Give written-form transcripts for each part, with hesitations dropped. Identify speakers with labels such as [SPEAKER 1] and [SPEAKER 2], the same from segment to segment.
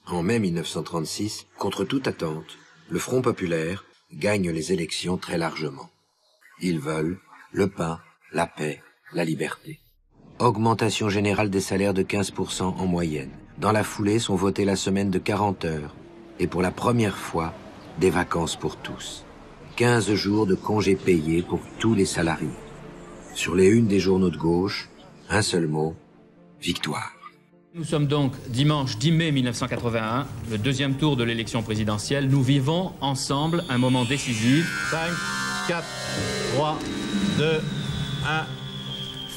[SPEAKER 1] En mai 1936, contre toute attente, le Front populaire gagne les élections très largement. Ils veulent le pain, la paix, la liberté. Augmentation générale des salaires de 15% en moyenne. Dans la foulée sont votées la semaine de 40 heures. Et pour la première fois, des vacances pour tous. 15 jours de congés payés pour tous les salariés. Sur les unes des journaux de gauche, un seul mot, victoire.
[SPEAKER 2] Nous sommes donc dimanche 10 mai 1981, le deuxième tour de l'élection présidentielle. Nous vivons ensemble un moment décisif. 5, 4, 3, 2, 1.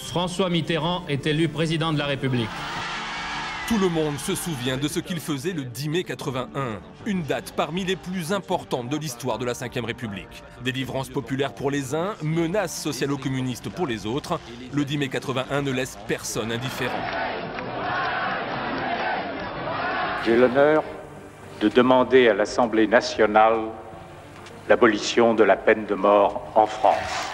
[SPEAKER 2] François Mitterrand est élu président de la République.
[SPEAKER 3] Tout le monde se souvient de ce qu'il faisait le 10 mai 81, une date parmi les plus importantes de l'histoire de la Ve République. Délivrance populaire pour les uns, menace socialo-communiste pour les autres. Le 10 mai 81 ne laisse personne indifférent.
[SPEAKER 4] J'ai l'honneur de demander à l'Assemblée nationale l'abolition de la peine de mort en France.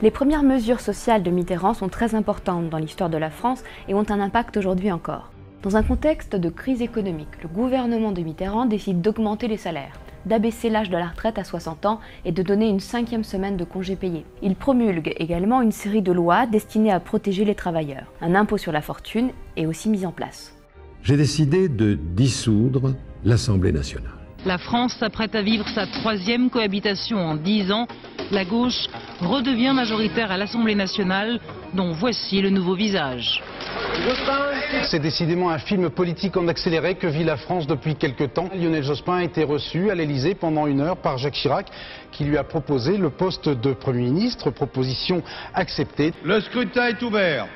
[SPEAKER 5] Les premières mesures sociales de Mitterrand sont très importantes dans l'histoire de la France et ont un impact aujourd'hui encore. Dans un contexte de crise économique, le gouvernement de Mitterrand décide d'augmenter les salaires, d'abaisser l'âge de la retraite à 60 ans et de donner une 5e semaine de congés payés. Il promulgue également une série de lois destinées à protéger les travailleurs. Un impôt sur la fortune est aussi mis en place.
[SPEAKER 6] J'ai décidé de dissoudre l'Assemblée nationale.
[SPEAKER 7] La France s'apprête à vivre sa 3e cohabitation en 10 ans. La gauche redevient majoritaire à l'Assemblée nationale, dont voici le nouveau visage.
[SPEAKER 8] C'est décidément un film politique en accéléré que vit la France depuis quelque temps. Lionel Jospin a été reçu à l'Élysée pendant 1 heure par Jacques Chirac, qui lui a proposé le poste de Premier ministre, proposition acceptée.
[SPEAKER 9] Le scrutin est ouvert.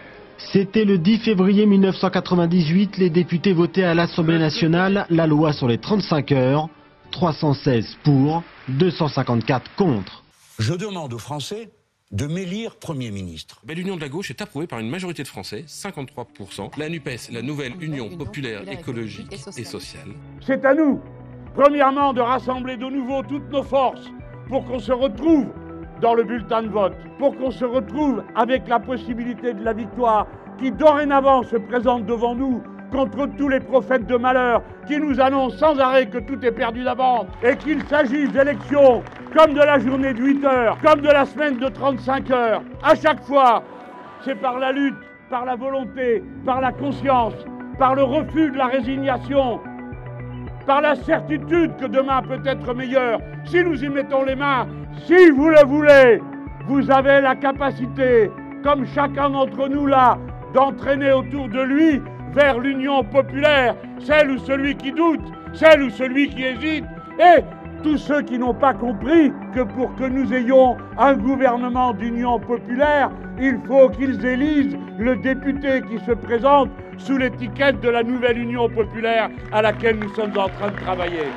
[SPEAKER 10] C'était le 10 février 1998, les députés votaient à l'Assemblée nationale la loi sur les 35 heures, 316 pour, 254 contre.
[SPEAKER 11] Je demande aux Français de m'élire Premier ministre.
[SPEAKER 12] L'union de la gauche est approuvée par une majorité de Français, 53%. La NUPES, la nouvelle Union populaire écologique et sociale.
[SPEAKER 13] C'est à nous, premièrement, de rassembler de nouveau toutes nos forces pour qu'on se retrouve dans le bulletin de vote, pour qu'on se retrouve avec la possibilité de la victoire qui dorénavant se présente devant nous contre tous les prophètes de malheur qui nous annoncent sans arrêt que tout est perdu d'avance et qu'il s'agisse d'élections comme de la journée de 8 heures, comme de la semaine de 35 heures. À chaque fois, c'est par la lutte, par la volonté, par la conscience, par le refus de la résignation, par la certitude que demain peut être meilleur. Si nous y mettons les mains, si vous le voulez, vous avez la capacité, comme chacun d'entre nous là, d'entraîner autour de lui vers l'union populaire, celle ou celui qui doute, celle ou celui qui hésite, et tous ceux qui n'ont pas compris que pour que nous ayons un gouvernement d'union populaire, il faut qu'ils élisent le député qui se présente sous l'étiquette de la nouvelle union populaire à laquelle nous sommes en train de travailler.